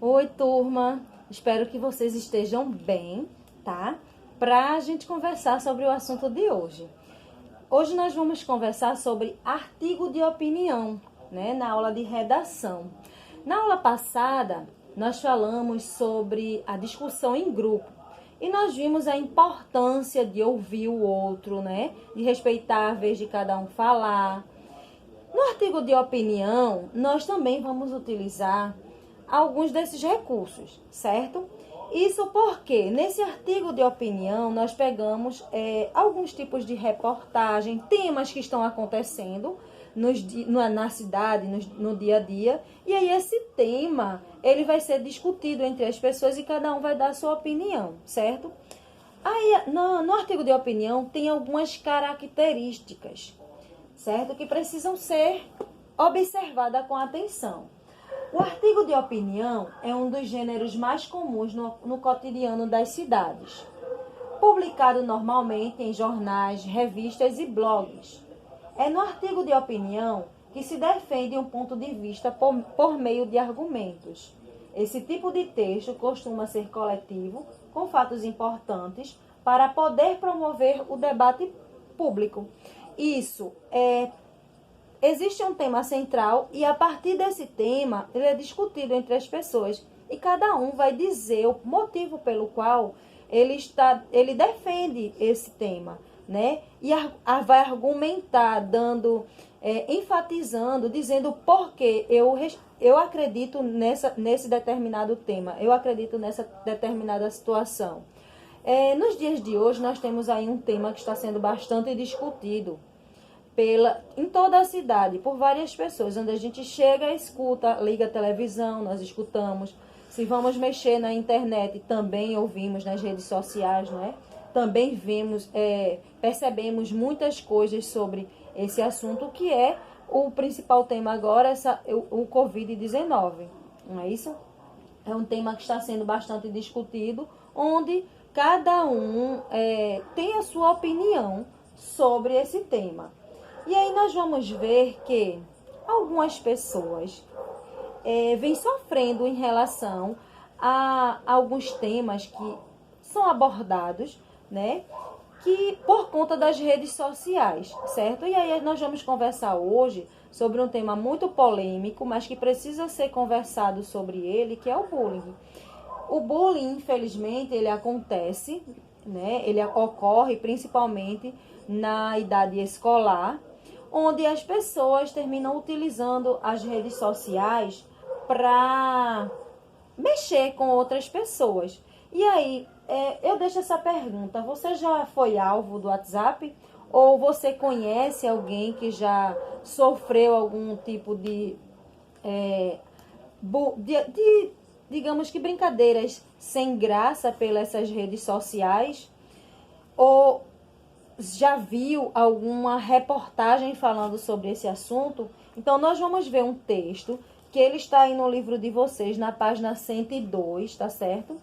Oi, turma. Espero que vocês estejam bem, tá? Para a gente conversar sobre o assunto de hoje. Hoje nós vamos conversar sobre artigo de opinião, né? Na aula de redação. Na aula passada, nós falamos sobre a discussão em grupo. E nós vimos a importância de ouvir o outro, né? De respeitar a vez de cada um falar. No artigo de opinião, nós também vamos utilizar alguns desses recursos, certo? Isso porque nesse artigo de opinião nós pegamos alguns tipos de reportagem, temas que estão acontecendo na cidade, no dia a dia, e aí esse tema ele vai ser discutido entre as pessoas e cada um vai dar a sua opinião, certo? Aí no artigo de opinião tem algumas características, certo? Que precisam ser observadas com atenção. O artigo de opinião é um dos gêneros mais comuns no cotidiano das cidades. Publicado normalmente em jornais, revistas e blogs. É no artigo de opinião que se defende um ponto de vista por meio de argumentos. Esse tipo de texto costuma ser coletivo, com fatos importantes, para poder promover o debate público. Existe um tema central e a partir desse tema ele é discutido entre as pessoas e cada um vai dizer o motivo pelo qual ele defende esse tema, né? E vai argumentar, enfatizando, dizendo por que eu acredito nesse determinado tema, eu acredito nessa determinada situação. Nos dias de hoje nós temos aí um tema que está sendo bastante discutido em toda a cidade, por várias pessoas, onde a gente chega, escuta, liga a televisão, nós escutamos. Se vamos mexer na internet, também ouvimos nas redes sociais, não é? Também vemos, percebemos muitas coisas sobre esse assunto, que é o principal tema agora, o Covid-19, não é isso? É um tema que está sendo bastante discutido, onde cada um tem a sua opinião sobre esse tema. E aí nós vamos ver que algumas pessoas vêm sofrendo em relação a alguns temas que são abordados, né? Que por conta das redes sociais, certo? E aí nós vamos conversar hoje sobre um tema muito polêmico, mas que precisa ser conversado sobre ele, que é o bullying. O bullying, infelizmente, ele acontece, né? Ele ocorre principalmente na idade escolar, onde as pessoas terminam utilizando as redes sociais para mexer com outras pessoas. E aí, eu deixo essa pergunta: você já foi alvo do WhatsApp? Ou você conhece alguém que já sofreu algum tipo digamos que brincadeiras sem graça pelas essas redes sociais? Ou já viu alguma reportagem falando sobre esse assunto? Então, nós vamos ver um texto que ele está aí no livro de vocês, na página 102, tá certo?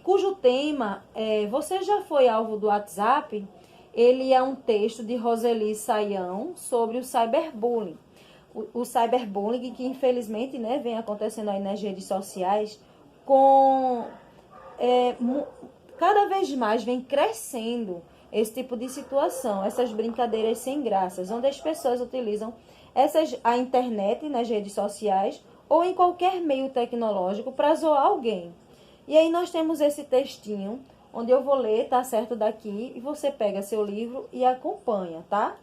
Cujo tema Você já foi alvo do WhatsApp? Ele é um texto de Roseli Saião sobre o cyberbullying. O cyberbullying que, infelizmente, né, vem acontecendo aí nas redes sociais cada vez mais vem crescendo esse tipo de situação, essas brincadeiras sem graças, onde as pessoas utilizam a internet nas redes sociais ou em qualquer meio tecnológico para zoar alguém. E aí nós temos esse textinho, onde eu vou ler, tá certo, daqui, e você pega seu livro e acompanha, tá?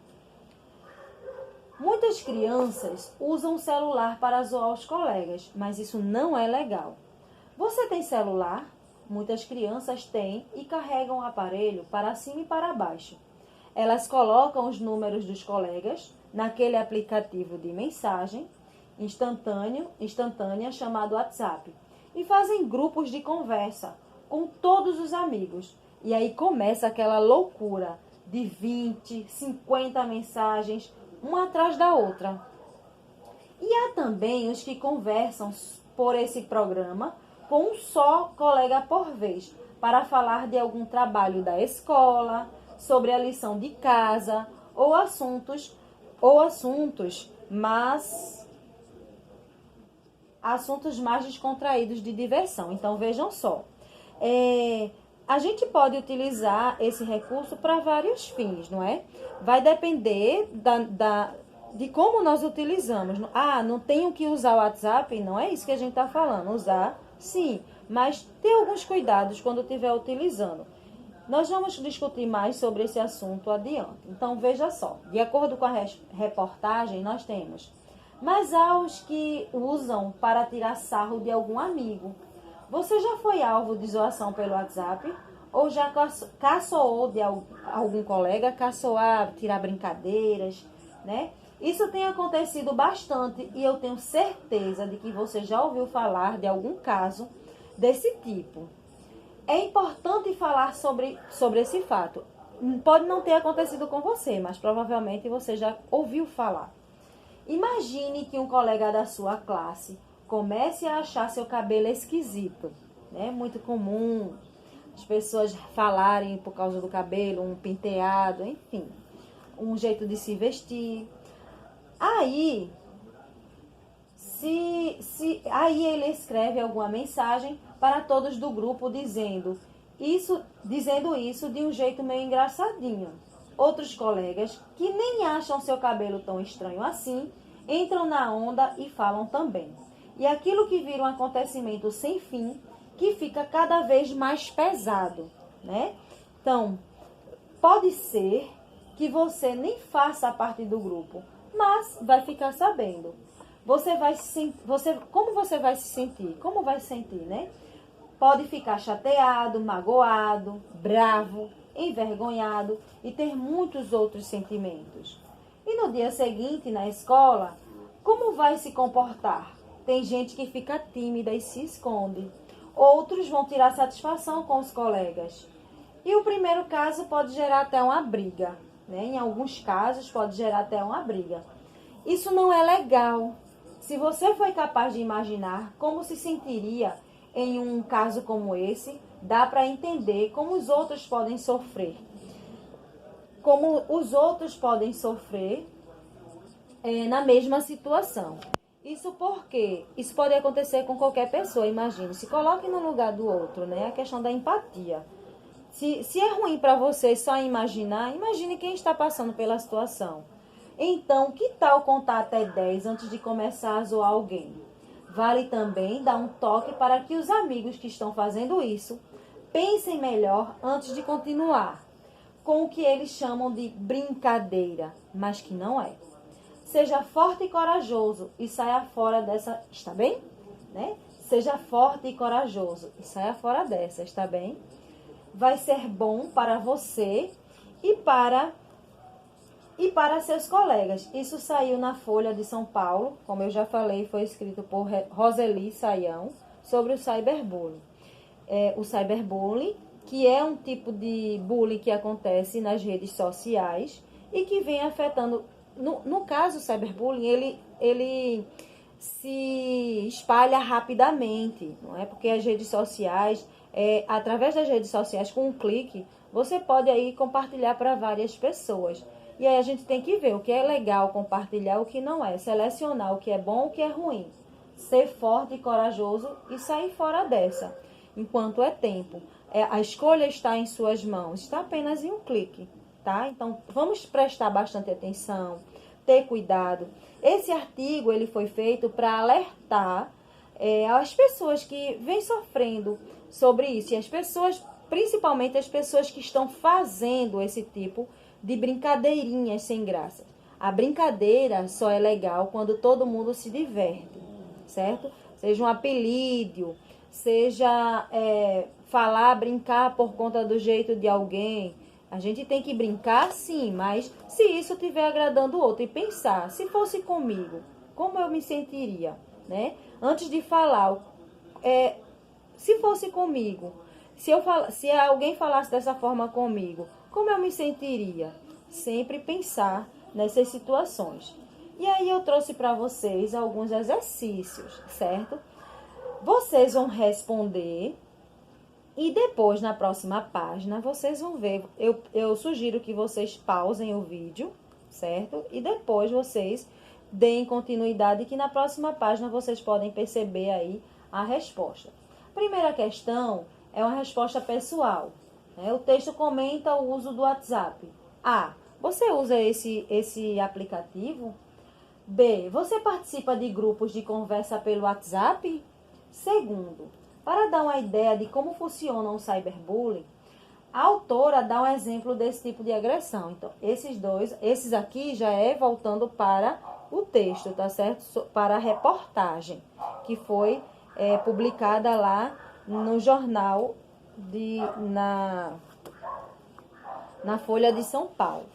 Muitas crianças usam o celular para zoar os colegas, mas isso não é legal. Você tem celular? Muitas crianças têm e carregam o aparelho para cima e para baixo. Elas colocam os números dos colegas naquele aplicativo de mensagem instantânea chamado WhatsApp e fazem grupos de conversa com todos os amigos. E aí começa aquela loucura de 20, 50 mensagens, uma atrás da outra. E há também os que conversam por esse programa com um só colega por vez, para falar de algum trabalho da escola, sobre a lição de casa ou assuntos, mas assuntos mais descontraídos de diversão. Então, vejam só. A gente pode utilizar esse recurso para vários fins, não é? Vai depender de como nós utilizamos. Não tenho que usar o WhatsApp? Não é isso que a gente está falando. Usar, sim, mas ter alguns cuidados quando estiver utilizando. Nós vamos discutir mais sobre esse assunto adiante. Então, veja só. De acordo com a reportagem, nós temos: mas há os que usam para tirar sarro de algum amigo. Você já foi alvo de zoação pelo WhatsApp? Ou já caçoou de algum colega? Caçoar, tirar brincadeiras, né? Isso tem acontecido bastante e eu tenho certeza de que você já ouviu falar de algum caso desse tipo. É importante falar sobre esse fato. Pode não ter acontecido com você, mas provavelmente você já ouviu falar. Imagine que um colega da sua classe comece a achar seu cabelo esquisito. É muito comum as pessoas falarem por causa do cabelo, um penteado, enfim, um jeito de se vestir. Aí ele escreve alguma mensagem para todos do grupo dizendo isso de um jeito meio engraçadinho. Outros colegas, que nem acham seu cabelo tão estranho assim, entram na onda e falam também. E aquilo que vira um acontecimento sem fim, que fica cada vez mais pesado, né? Então, pode ser que você nem faça parte do grupo, mas vai ficar sabendo. Como você vai se sentir? Como vai se sentir, né? Pode ficar chateado, magoado, bravo, envergonhado e ter muitos outros sentimentos. E no dia seguinte, na escola, como vai se comportar? Tem gente que fica tímida e se esconde. Outros vão tirar satisfação com os colegas. E o primeiro caso pode gerar até uma briga, né? Em alguns casos pode gerar até uma briga. Isso não é legal. Se você foi capaz de imaginar como se sentiria em um caso como esse, dá para entender como os outros podem sofrer. Como os outros podem sofrer na mesma situação. Isso porque isso pode acontecer com qualquer pessoa, imagine. Se coloque no lugar do outro, né? A questão da empatia. Se é ruim para você só imaginar, imagine quem está passando pela situação. Então, que tal contar até 10 antes de começar a zoar alguém? Vale também dar um toque para que os amigos que estão fazendo isso pensem melhor antes de continuar com o que eles chamam de brincadeira, mas que não é. Seja forte e corajoso e saia fora dessa, está bem? Né? Seja forte e corajoso e saia fora dessa, está bem? Vai ser bom para você e para seus colegas. Isso saiu na Folha de São Paulo, como eu já falei, foi escrito por Roseli Saião, sobre o cyberbullying. O cyberbullying, que é um tipo de bullying que acontece nas redes sociais e que vem afetando. No caso, o cyberbullying, ele se espalha rapidamente, não é? Porque as redes sociais, através das redes sociais, com um clique, você pode aí compartilhar para várias pessoas. E aí a gente tem que ver o que é legal compartilhar, o que não é. Selecionar o que é bom, o que é ruim. Ser forte e corajoso e sair fora dessa, enquanto é tempo. A escolha está em suas mãos, está apenas em um clique, tá? Então, vamos prestar bastante atenção, ter cuidado. Esse artigo, ele foi feito para alertar as pessoas que vêm sofrendo sobre isso. E as pessoas, principalmente as pessoas que estão fazendo esse tipo de brincadeirinhas sem graça. A brincadeira só é legal quando todo mundo se diverte, certo? Seja um apelido, seja falar, brincar por conta do jeito de alguém. A gente tem que brincar sim, mas se isso estiver agradando o outro e pensar, se fosse comigo, como eu me sentiria, né? Antes de falar, se fosse comigo, se alguém falasse dessa forma comigo, como eu me sentiria? Sempre pensar nessas situações. E aí eu trouxe para vocês alguns exercícios, certo? Vocês vão responder e depois, na próxima página, vocês vão ver. Eu sugiro que vocês pausem o vídeo, certo? E depois vocês deem continuidade, que na próxima página vocês podem perceber aí a resposta. Primeira questão é uma resposta pessoal. O texto comenta o uso do WhatsApp. A. Você usa esse aplicativo? B. Você participa de grupos de conversa pelo WhatsApp? Segundo, para dar uma ideia de como funciona o cyberbullying, a autora dá um exemplo desse tipo de agressão. Então, esses aqui já é voltando para o texto, tá certo? Para a reportagem, que foi publicada lá no jornal na Folha de São Paulo.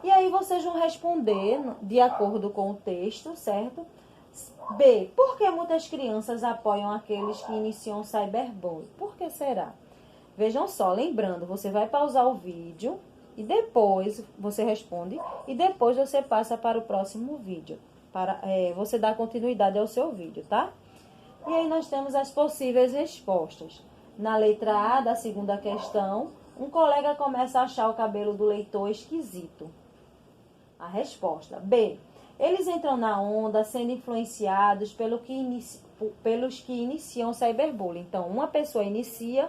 E aí vocês vão responder de acordo com o texto, certo? B. Por que muitas crianças apoiam aqueles que iniciam o cyberbullying? Por que será? Vejam só, lembrando, você vai pausar o vídeo e depois você responde e depois você passa para o próximo vídeo, para você dar continuidade ao seu vídeo, tá? E aí nós temos as possíveis respostas. Na letra A da segunda questão, um colega começa a achar o cabelo do leitor esquisito. A resposta. B. Eles entram na onda sendo influenciados pelos que iniciam o cyberbullying. Então, uma pessoa inicia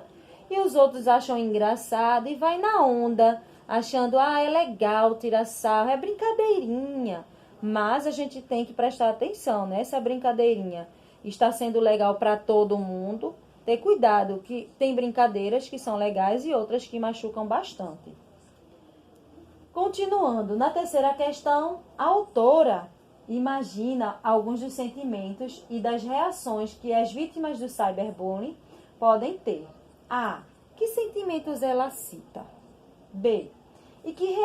e os outros acham engraçado e vai na onda, achando, é legal tirar sarro, é brincadeirinha. Mas a gente tem que prestar atenção, né? Essa brincadeirinha está sendo legal para todo mundo. Ter cuidado, que tem brincadeiras que são legais e outras que machucam bastante. Continuando, na terceira questão, a autora imagina alguns dos sentimentos e das reações que as vítimas do cyberbullying podem ter. A. Que sentimentos ela cita? B. E que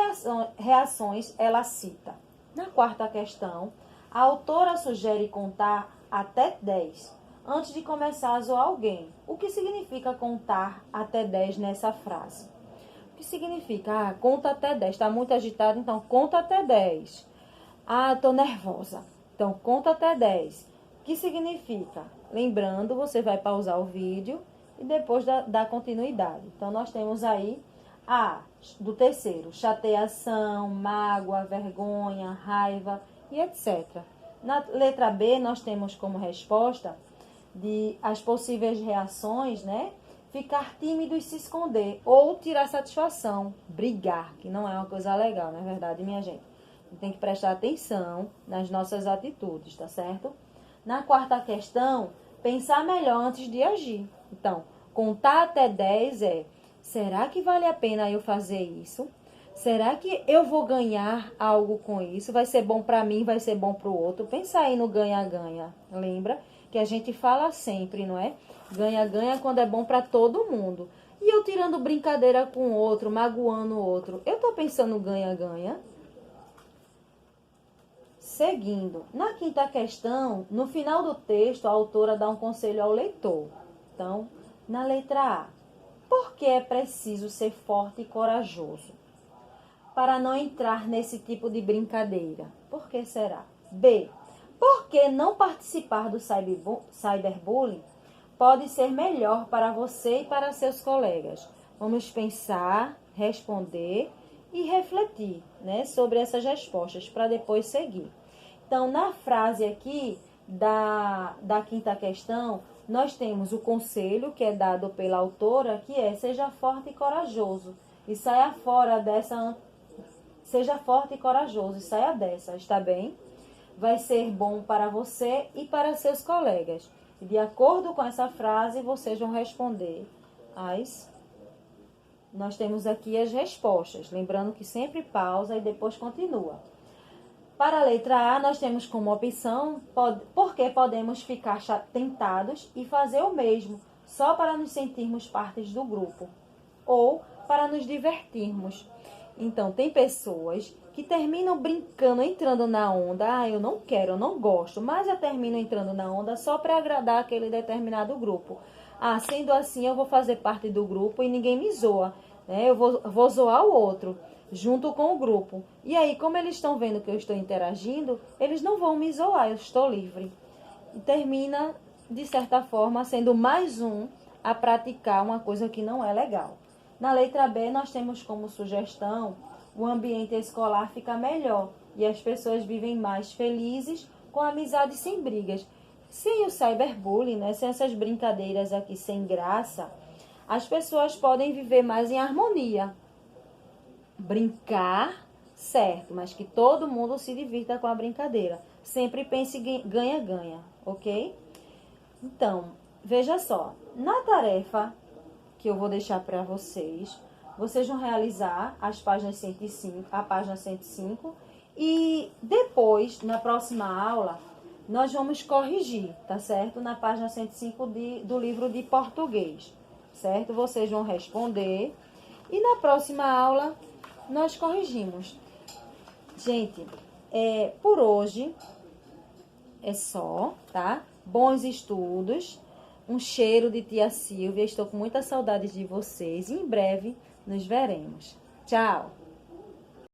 reações ela cita? Na quarta questão, a autora sugere contar até 10 antes de começar a zoar alguém. O que significa contar até 10 nessa frase? O que significa? Conta até 10. Está muito agitado, então conta até 10. Estou nervosa. Então, conta até 10. O que significa? Lembrando, você vai pausar o vídeo e depois dar continuidade. Então, nós temos aí do terceiro, chateação, mágoa, vergonha, raiva e etc. Na letra B, nós temos como resposta as possíveis reações, né? Ficar tímido e se esconder, ou tirar satisfação, brigar, que não é uma coisa legal, não é verdade, minha gente? Tem que prestar atenção nas nossas atitudes, tá certo? Na quarta questão, pensar melhor antes de agir. Então, contar até 10 será que vale a pena eu fazer isso? Será que eu vou ganhar algo com isso? Vai ser bom para mim, vai ser bom para o outro? Pensa aí no ganha-ganha, lembra? Que a gente fala sempre, não é? Ganha-ganha quando é bom para todo mundo. E eu tirando brincadeira com o outro, magoando o outro, eu tô pensando ganha-ganha? Seguindo, na quinta questão, no final do texto, a autora dá um conselho ao leitor. Então, na letra A, por que é preciso ser forte e corajoso para não entrar nesse tipo de brincadeira? Por que será? B, por que não participar do cyberbullying pode ser melhor para você e para seus colegas? Vamos pensar, responder e refletir, né, sobre essas respostas para depois seguir. Então, na frase aqui da quinta questão, nós temos o conselho que é dado pela autora, que é: seja forte e corajoso e saia fora dessa. Seja forte e corajoso e saia dessa, está bem? Vai ser bom para você e para seus colegas. E de acordo com essa frase, vocês vão responder Nós temos aqui as respostas, lembrando que sempre pausa e depois continua. Para a letra A, nós temos como opção porque podemos ficar tentados e fazer o mesmo, só para nos sentirmos partes do grupo, ou para nos divertirmos. Então, tem pessoas que terminam brincando, entrando na onda. Eu não quero, eu não gosto, mas eu termino entrando na onda só para agradar aquele determinado grupo. Sendo assim, eu vou fazer parte do grupo e ninguém me zoa, né? Eu vou zoar o outro junto com o grupo. E aí, como eles estão vendo que eu estou interagindo, eles não vão me zoar, eu estou livre. E termina, de certa forma, sendo mais um a praticar uma coisa que não é legal. Na letra B, nós temos como sugestão: o ambiente escolar fica melhor e as pessoas vivem mais felizes com amizade sem brigas. Sem o cyberbullying, né? Sem essas brincadeiras aqui sem graça, as pessoas podem viver mais em harmonia. Brincar, certo, mas que todo mundo se divirta com a brincadeira. Sempre pense ganha-ganha, ok? Então, veja só, na tarefa que eu vou deixar para vocês, vocês vão realizar as páginas 105, a página 105, e depois, na próxima aula, nós vamos corrigir, tá certo? Na página 105 do livro de português, certo? Vocês vão responder e na próxima aula nós corrigimos. Gente, por hoje é só, tá? Bons estudos, um cheiro de tia Silvia, estou com muita saudade de vocês e em breve nos veremos. Tchau!